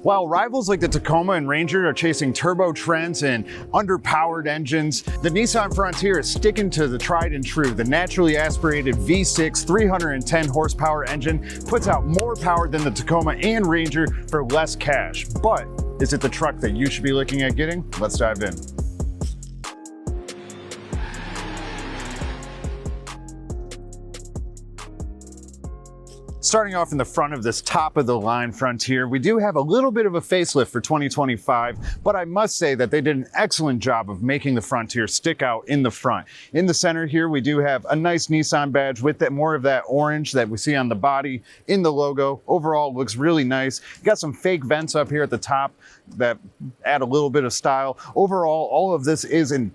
While rivals like the Tacoma and Ranger are chasing turbo trends and underpowered engines, the Nissan Frontier is sticking to the tried and true. The naturally aspirated V6 310 horsepower engine puts out more power than the Tacoma and Ranger for less cash. But is it the truck that you should be looking at getting? Let's dive in. Starting off in the front of this top of the line Frontier, we do have a little bit of a facelift for 2025, but I must say that they did an excellent job of making the Frontier stick out in the front. In the center here, we do have a nice Nissan badge with that more of that orange that we see on the body in the logo. Overall, looks really nice. You got some fake vents up here at the top that add a little bit of style. Overall, all of this is in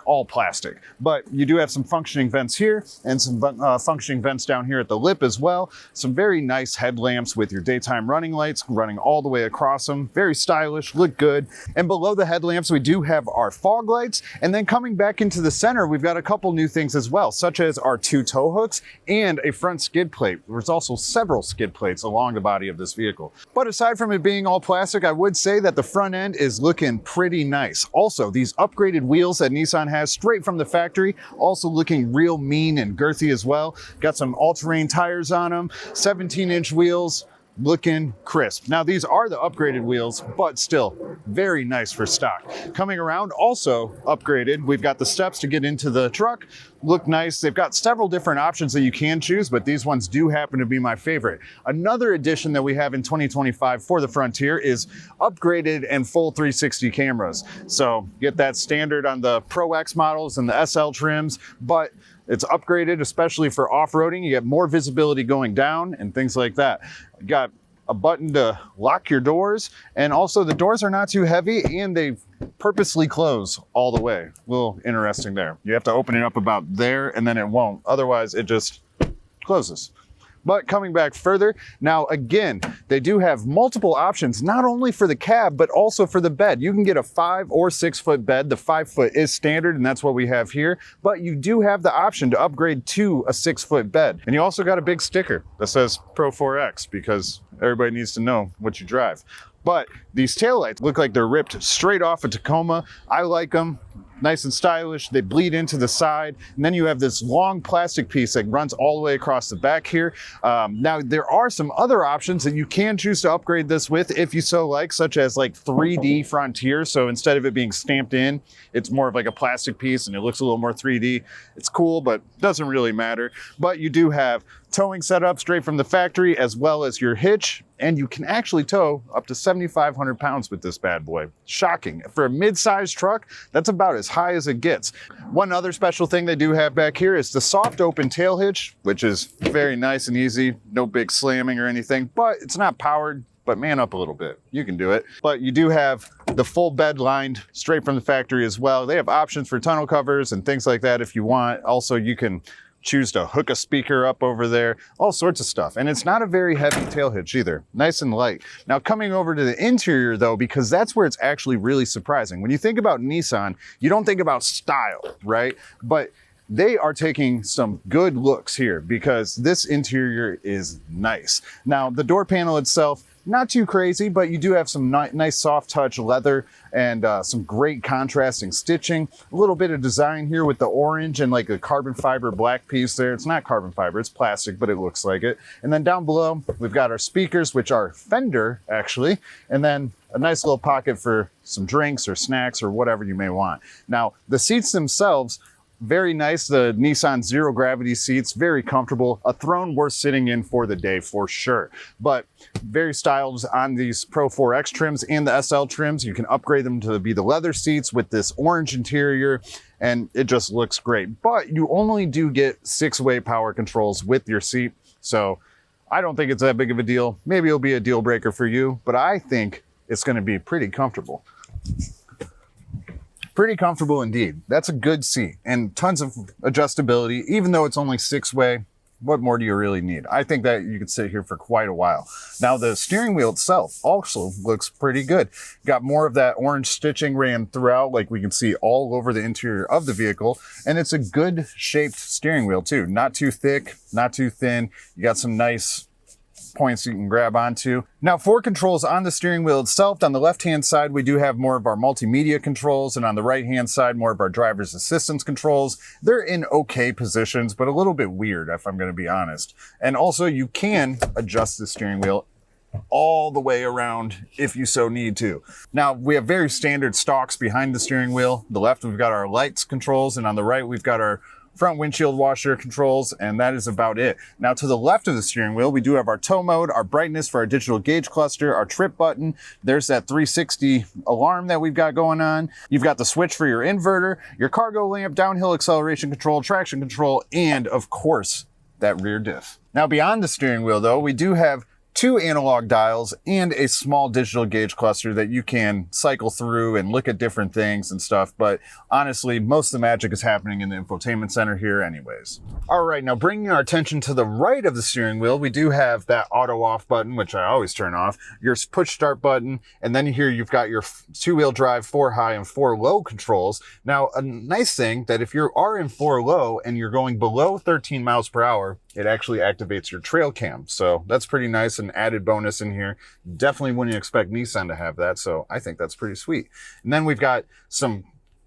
all plastic, but you do have some functioning vents here and some functioning vents down here at the lip as well. Some very nice headlamps with your daytime running lights running all the way across them. Very stylish, look good. And below the headlamps, we do have our fog lights. And then coming back into the center, we've got a couple new things as well, such as our 2 tow hooks and a front skid plate. There's also several skid plates along the body of this vehicle. But aside from it being all plastic, I would say that the front end is looking pretty nice. Also, these upgraded wheels that Nissan has straight from the factory, also looking real mean and girthy as well. Got some all-terrain tires on them, 17-inch wheels, looking crisp. Now these are the upgraded wheels, but still very nice for stock. Coming around, also upgraded, we've got the steps to get into the truck. Look nice. They've got several different options that you can choose, but these ones do happen to be my favorite. Another addition that we have in 2025 for the Frontier is upgraded and full 360 cameras. So get that standard on the Pro-X models and the SL trims, but it's upgraded, especially for off-roading. You get more visibility going down and things like that. You got a button to lock your doors, and also the doors are not too heavy and they purposely close all the way. A little interesting there. You have to open it up about there and then it won't. Otherwise, it just closes. But coming back further, now again, they do have multiple options, not only for the cab, but also for the bed. You can get a 5 or 6 foot bed. The 5 foot is standard, and that's what we have here. But you do have the option to upgrade to a 6 foot bed. And you also got a big sticker that says Pro-4X, because everybody needs to know what you drive. But these taillights look like they're ripped straight off a Tacoma. I like them. Nice and stylish. They bleed into the side. And then you have this long plastic piece that runs all the way across the back here. Now, there are some other options that you can choose to upgrade this with if you so like, such as like 3D Frontier. So instead of it being stamped in, it's more of like a plastic piece and it looks a little more 3D. It's cool, but doesn't really matter. But you do have towing set up straight from the factory, as well as your hitch, and you can actually tow up to 7,500 pounds with this bad boy. Shocking. For a mid-sized truck, that's about as high as it gets. One other special thing they do have back here is the soft open tail hitch, which is very nice and easy. No big slamming or anything, but it's not powered. But man up a little bit, you can do it. But you do have the full bed lined straight from the factory as well. They have options for tonneau covers and things like that if you want. Also, you can choose to hook a speaker up over there, all sorts of stuff. And it's not a very heavy tail hitch either, nice and light. Now coming over to the interior though, because that's where it's actually really surprising. When you think about Nissan, you don't think about style, right? But they are taking some good looks here because this interior is nice. Now the door panel itself, not too crazy, but you do have some nice soft touch leather and some great contrasting stitching. A little bit of design here with the orange and like a carbon fiber black piece there. It's not carbon fiber, it's plastic, but it looks like it. And then down below, we've got our speakers, which are Fender actually, and then a nice little pocket for some drinks or snacks or whatever you may want. Now, the seats themselves, very nice. The Nissan zero gravity seats, very comfortable. A throne worth sitting in for the day for sure. But very styled on these Pro-4X trims and the SL trims. You can upgrade them to be the leather seats with this orange interior, and it just looks great. But you only do get 6-way power controls with your seat. So I don't think it's that big of a deal. Maybe it'll be a deal breaker for you, but I think it's going to be pretty comfortable. Pretty comfortable indeed. That's a good seat and tons of adjustability. Even though it's only 6-way, what more do you really need? I think that you could sit here for quite a while. Now the steering wheel itself also looks pretty good. Got more of that orange stitching ran throughout, like we can see all over the interior of the vehicle. And it's a good shaped steering wheel too. Not too thick, not too thin. You got some nice points you can grab onto. Now, for controls on the steering wheel itself, on the left-hand side, we do have more of our multimedia controls, and on the right-hand side, more of our driver's assistance controls. They're in okay positions, but a little bit weird, if I'm gonna be honest. And also, you can adjust the steering wheel all the way around if you so need to. Now, we have very standard stalks behind the steering wheel. The left, we've got our lights controls, and on the right, we've got our front windshield washer controls, and that is about it. Now, to the left of the steering wheel, we do have our tow mode, our brightness for our digital gauge cluster, our trip button. There's that 360 alarm that we've got going on. You've got the switch for your inverter, your cargo lamp, downhill acceleration control, traction control, and of course, that rear diff. Now, beyond the steering wheel though, we do have 2 analog dials and a small digital gauge cluster that you can cycle through and look at different things and stuff. But honestly, most of the magic is happening in the infotainment center here anyways. All right, now bringing our attention to the right of the steering wheel, we do have that auto off button, which I always turn off, your push start button, and then here you've got your 2-wheel drive 4 high and 4 low controls. Now, a nice thing that if you are in 4 low and you're going below 13 miles per hour, it actually activates your trail cam. So that's pretty nice, an added bonus in here. Definitely wouldn't expect Nissan to have that, so I think that's pretty sweet. And then we've got some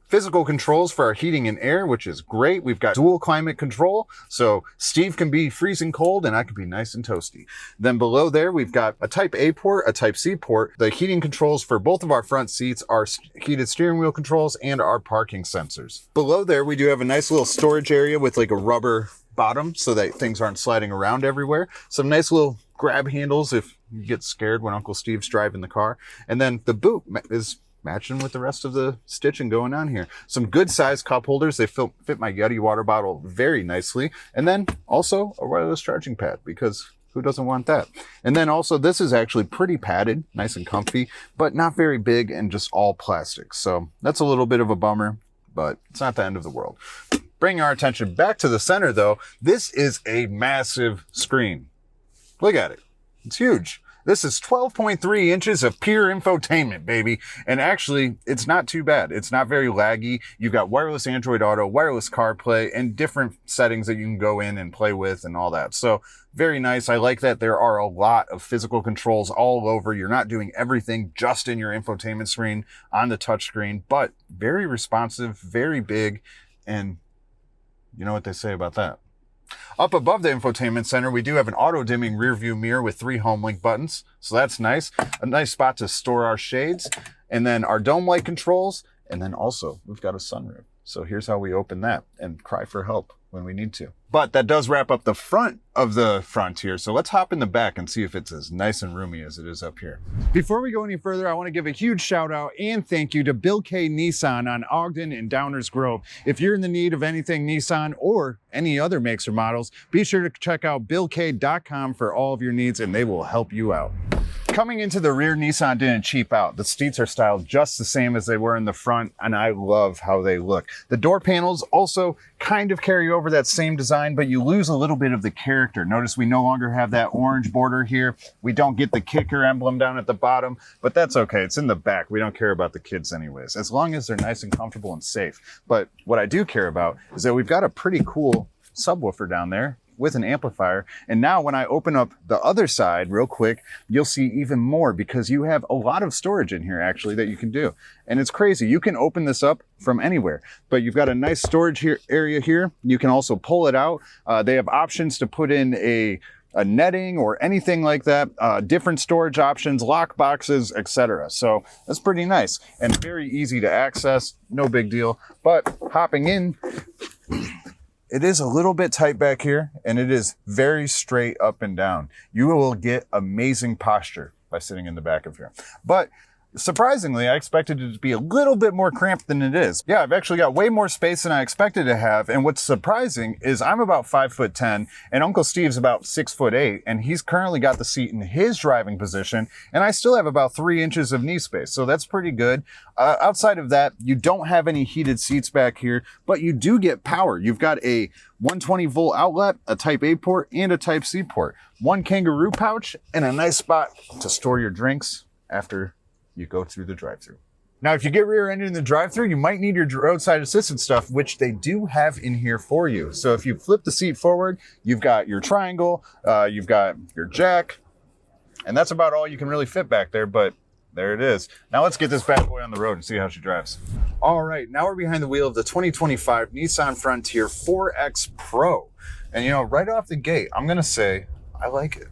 physical controls for our heating and air, which is great. We've got dual climate control, so Steve can be freezing cold and I can be nice and toasty. Then below there, we've got a Type A port, a Type C port. The heating controls for both of our front seats are heated steering wheel controls and our parking sensors. Below there, we do have a nice little storage area with like a rubber bottom so that things aren't sliding around everywhere. Some nice little grab handles if you get scared when Uncle Steve's driving the car. And then the boot is matching with the rest of the stitching going on here. Some good sized cup holders. They fit my Yeti water bottle very nicely. And then also a wireless charging pad, because who doesn't want that? And then also this is actually pretty padded, nice and comfy, but not very big and just all plastic. So that's a little bit of a bummer, but it's not the end of the world. Bringing our attention back to the center though, this is a massive screen. Look at it. It's huge. This is 12.3 inches of pure infotainment, baby. And actually, it's not too bad. It's not very laggy. You've got wireless Android Auto, wireless CarPlay, and different settings that you can go in and play with and all that. So very nice. I like that there are a lot of physical controls all over. You're not doing everything just in your infotainment screen on the touch screen, but very responsive, very big, and you know what they say about that. Up above the infotainment center, we do have an auto-dimming rear view mirror with 3 home link buttons. So that's nice. A nice spot to store our shades. And then our dome light controls. And then also, we've got a sunroof. So here's how we open that and cry for help when we need to. But that does wrap up the front of the Frontier. So let's hop in the back and see if it's as nice and roomy as it is up here. Before we go any further, I want to give a huge shout out and thank you to Bill K. Nissan on Ogden and Downers Grove. If you're in the need of anything Nissan or any other makes or models, be sure to check out billk.com for all of your needs and they will help you out. Coming into the rear, Nissan didn't cheap out. The seats are styled just the same as they were in the front, and I love how they look. The door panels also kind of carry over that same design, but you lose a little bit of the character. Notice we no longer have that orange border here. We don't get the kicker emblem down at the bottom, but that's okay. It's in the back. We don't care about the kids anyways, as long as they're nice and comfortable and safe. But what I do care about is that we've got a pretty cool subwoofer down there with an amplifier. And now when I open up the other side real quick, you'll see even more because you have a lot of storage in here actually that you can do. And it's crazy. You can open this up from anywhere, but you've got a nice storage area here. You can also pull it out. They have options to put in a netting or anything like that, different storage options, lock boxes, etc. So that's pretty nice and very easy to access. No big deal. But hopping in, it is a little bit tight back here and it is very straight up and down. You will get amazing posture by sitting in the back of here. But surprisingly, I expected it to be a little bit more cramped than it is. Yeah, I've actually got way more space than I expected to have. And what's surprising is I'm about 5'10" and Uncle Steve's about 6'8", and he's currently got the seat in his driving position. And I still have about 3 inches of knee space. So that's pretty good. Outside of that, you don't have any heated seats back here, but you do get power. You've got a 120 volt outlet, a Type A port, and a Type C port. One kangaroo pouch, and a nice spot to store your drinks after you go through the drive-thru. Now, if you get rear-ended in the drive-thru, you might need your roadside assistance stuff, which they do have in here for you. So if you flip the seat forward, you've got your triangle, you've got your jack, And that's about all you can really fit back there, but there it is. Now let's get this bad boy on the road and see how she drives. All right, now we're behind the wheel of the 2025 Nissan Frontier 4X Pro. And you know, right off the gate, I'm gonna say, I like it.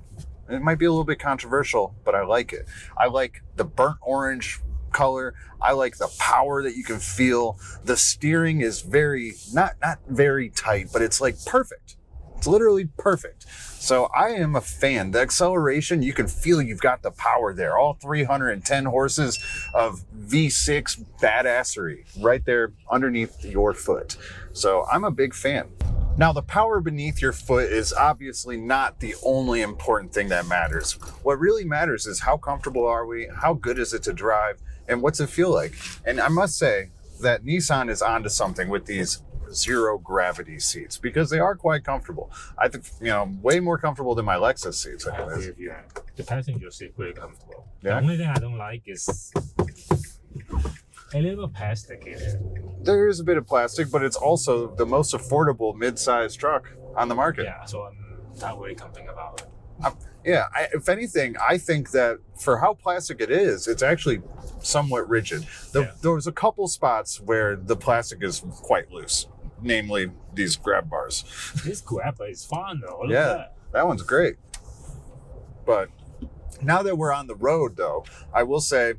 It might be a little bit controversial, but I like it. I like the burnt orange color. I like the power that you can feel. The steering is very, not very tight, but it's like perfect. It's literally perfect. So I am a fan. The acceleration, you can feel you've got the power there. All 310 horses of V6 badassery right there underneath your foot. So I'm a big fan. Now, the power beneath your foot is obviously not the only important thing that matters. What really matters is how comfortable are we, how good is it to drive, and what's it feel like? And I must say that Nissan is onto something with these zero gravity seats because they are quite comfortable. I think, you know, way more comfortable than my Lexus seats. Yeah, the passenger seat pretty comfortable. Yeah. The only thing I don't like is a little plastic in it. There is a bit of plastic, but it's also the most affordable mid-size truck on the market. Yeah, so I'm not really complaining about it. Yeah, if anything, I think that for how plastic it is, it's actually somewhat rigid. There was a couple spots where the plastic is quite loose, namely these grab bars. This grab bar is fun though. Look Yeah, at that one's great. But now that we're on the road, though, I will say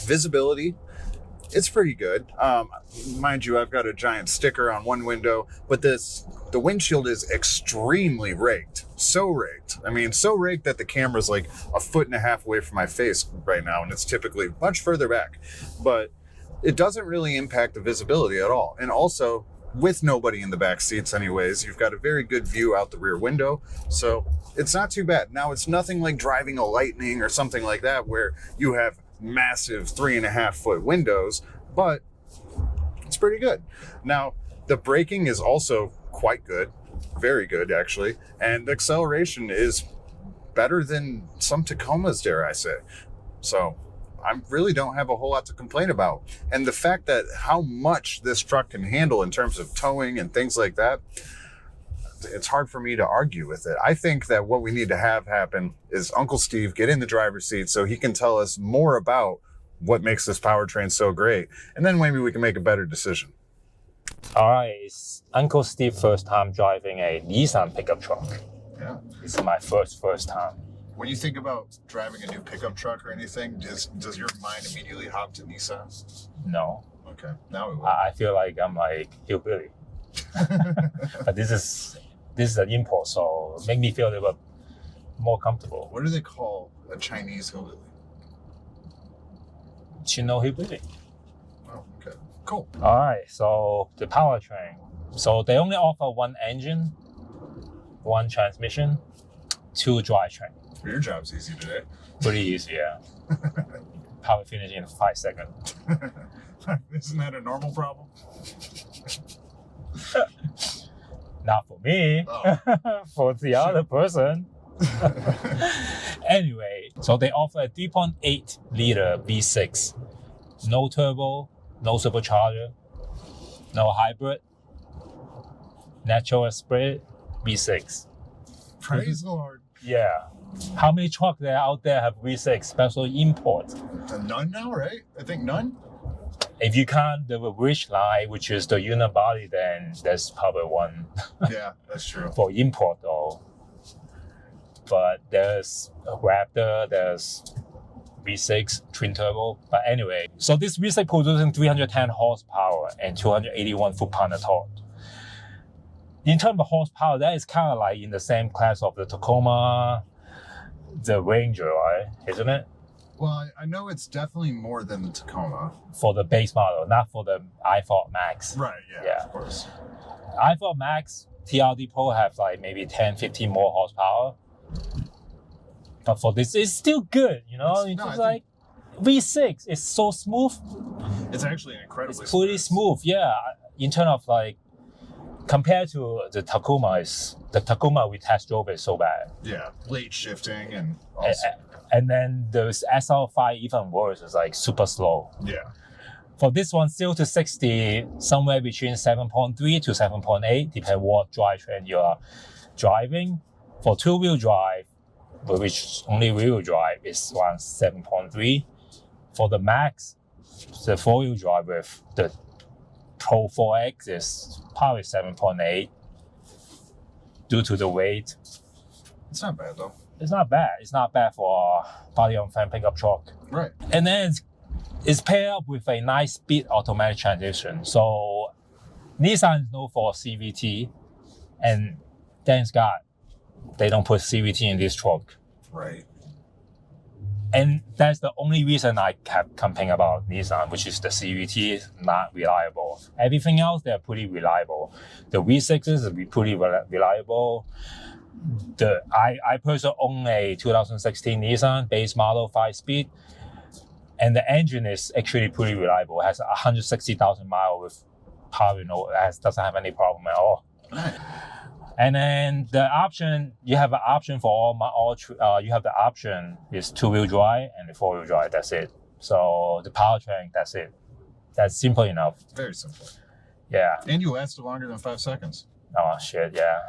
visibility, it's pretty good. Mind you, I've got a giant sticker on one window, but the windshield is extremely raked. So raked. I mean, so raked that the camera's like 1.5 feet away from my face right now, and it's typically much further back. But it doesn't really impact the visibility at all. And also, with nobody in the back seats anyways, you've got a very good view out the rear window. So it's not too bad. Now, it's nothing like driving a Lightning or something like that where you have massive 3.5-foot windows, but it's pretty good. Now, the braking is also quite good, very good actually, and the acceleration is better than some Tacomas, dare I say. So I really don't have a whole lot to complain about. And the fact that how much this truck can handle in terms of towing and things like that, it's hard for me to argue with it. I think that what we need to have happen is Uncle Steve get in the driver's seat so he can tell us more about what makes this powertrain so great. And then maybe we can make a better decision. All right, it's Uncle Steve's first time driving a Nissan pickup truck. Yeah. It's my first time. When you think about driving a new pickup truck or anything, does your mind immediately hop to Nissan? No. Okay, now it will. I feel like I'm like hillbilly. But this is an import, so make me feel a little bit more comfortable. What do they call a Chinese hillbilly? Chino hillbilly. Oh, okay. Cool. All right, so the powertrain. So they only offer one engine, one transmission, 2 drivetrain. Your job's easy today. Pretty easy, yeah. Power finish in 5 seconds. Isn't that a normal problem? Not for me, for the other person. Anyway, so they offer a 3.8 liter V6. No turbo, no supercharger, no hybrid, natural split, V6. Praise the Lord. Yeah. How many trucks there out there have V6, especially import? None now, right? I think none. If you count the Ridge line, which is the unibody, then there's probably one. Yeah, that's true. For import though. But there's a Raptor, there's V6 twin turbo. But anyway, so this V6 producing 310 horsepower and 281 foot-pound of torque. In terms of horsepower, that is kind of like in the same class of the Tacoma, the Ranger, right? Isn't it? Well, I know it's definitely more than the Tacoma. For the base model, not for the i4 Max. Right, yeah, of course. i4 Max, TRD Pro have like maybe 10, 15 more horsepower. But for this, it's still good, you know? It's just like V6 is so smooth. It's actually incredibly It's pretty smooth, yeah. In terms of like, compared to the Tacoma, the Tacoma we test drove is so bad. Yeah, late shifting and and then the SL5 even worse, is like super slow. Yeah. For this one, 0 to 60, somewhere between 7.3 to 7.8, depending what drivetrain you are driving. For two-wheel drive, which only wheel drive is around 7.3. For the Max, the 4-wheel drive with the Pro-4X is probably 7.8 due to the weight. It's not bad though. It's not bad. It's not bad for a body-on-frame pickup truck. Right. And then it's paired up with a 9-speed automatic transmission. So Nissan is known for CVT, and thanks God they don't put CVT in this truck. Right. And that's the only reason I kept complaining about Nissan, which is the CVT is not reliable. Everything else, they're pretty reliable. The V6s is pretty reliable. I personally own a 2016 Nissan base model 5-speed, and the engine is actually pretty reliable. It has 160,000 miles with probably doesn't have any problem at all. Right. And then the option, you have an option for you have the option is 2-wheel drive and the 4-wheel drive. That's it. So the powertrain, that's it. That's simple enough. Very simple. Yeah. And you lasted longer than 5 seconds. Oh shit, yeah.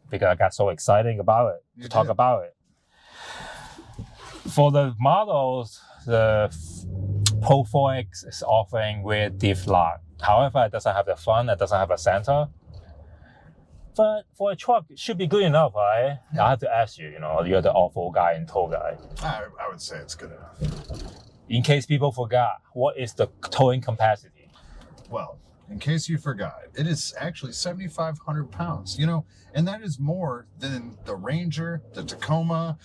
Because I got so excited about it to talk about it. For the models, the Pro-4X is offering with diff lock. However, it doesn't have the front, it doesn't have a center. But for a truck, it should be good enough, right? Yeah. I have to ask you, you're the awful guy and tow guy. I would say it's good enough. In case people forgot, what is the towing capacity? Well, in case you forgot, it is actually 7,500 pounds, and that is more than the Ranger, the Tacoma,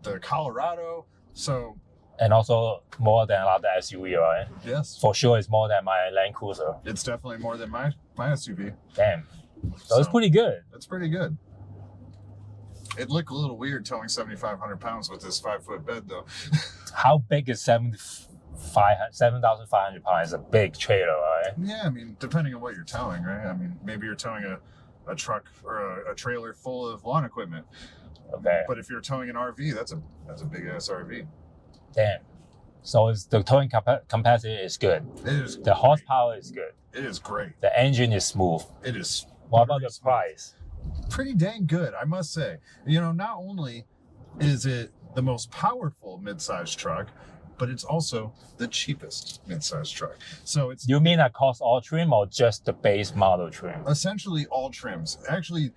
the Colorado. So, and also more than a lot of the SUV, right? Yes. For sure, it's more than my Land Cruiser. It's definitely more than my SUV. Damn. So it's pretty good. It's pretty good. It looked a little weird towing 7,500 pounds with this 5-foot bed, though. How big is 7,500 pounds? Is a big trailer, right? Yeah, I mean, depending on what you're towing, right? I mean, maybe you're towing a truck or a trailer full of lawn equipment. Okay. But if you're towing an RV, that's a big ass RV. Damn. So the towing capacity is good. It is. The horsepower is good. It is great. The engine is smooth. It is. What about the price? Pretty dang good, I must say. Not only is it the most powerful midsize truck, but it's also the cheapest midsize truck. So it's. You mean across all trim or just the base model trim? Essentially all trims. Actually,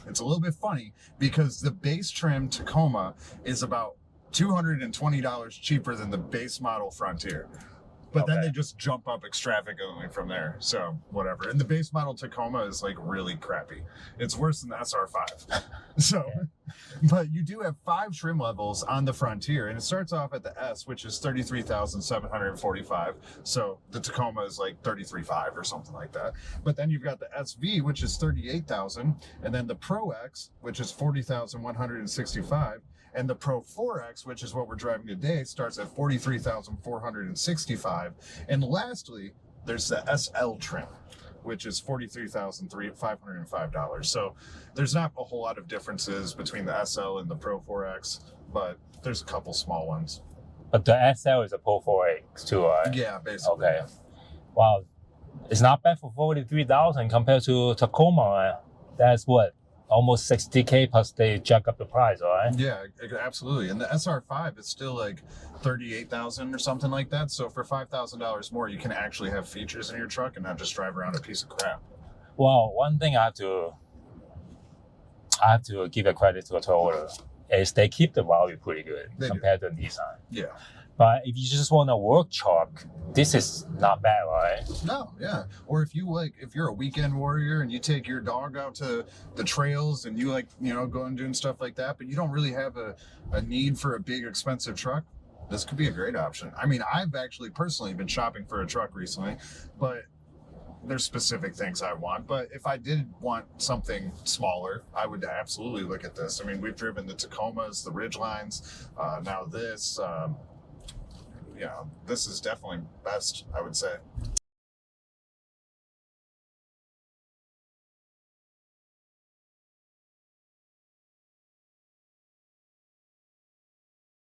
it's a little bit funny because the base trim Tacoma is about $220 cheaper than the base model Frontier. But then they just jump up extravagantly from there. So whatever. And the base model Tacoma is like really crappy. It's worse than the SR5. So, but you do have 5 trim levels on the Frontier, and it starts off at the S, which is 33,745. So the Tacoma is like 33.5 or something like that. But then you've got the SV, which is 38,000, and then the Pro-X, which is 40,165. And the Pro-4X, which is what we're driving today, starts at 43,465. And lastly, there's the SL trim, which is $43,505. So there's not a whole lot of differences between the SL and the Pro-4X, but there's a couple small ones. But the SL is a Pro-4X too, right? Yeah, basically. Okay. Wow. It's not bad for 43,000 compared to Tacoma, right? That's what? Almost 60K plus they jack up the price, right? Yeah, absolutely. And the SR5 is still like 38,000 or something like that. So for $5,000 more, you can actually have features in your truck and not just drive around a piece of crap. Well, one thing I have to give a credit to Toyota is they keep the value pretty good compared to Nissan. Yeah. But if you just want a work truck, this is not bad, right? No, yeah. Or if you're a weekend warrior and you take your dog out to the trails and you go and doing stuff like that, but you don't really have a need for a big expensive truck, this could be a great option. I mean, I've actually personally been shopping for a truck recently, but there's specific things I want. But if I did want something smaller, I would absolutely look at this. I mean, we've driven the Tacomas, the Ridgelines, now this. This is definitely best, I would say.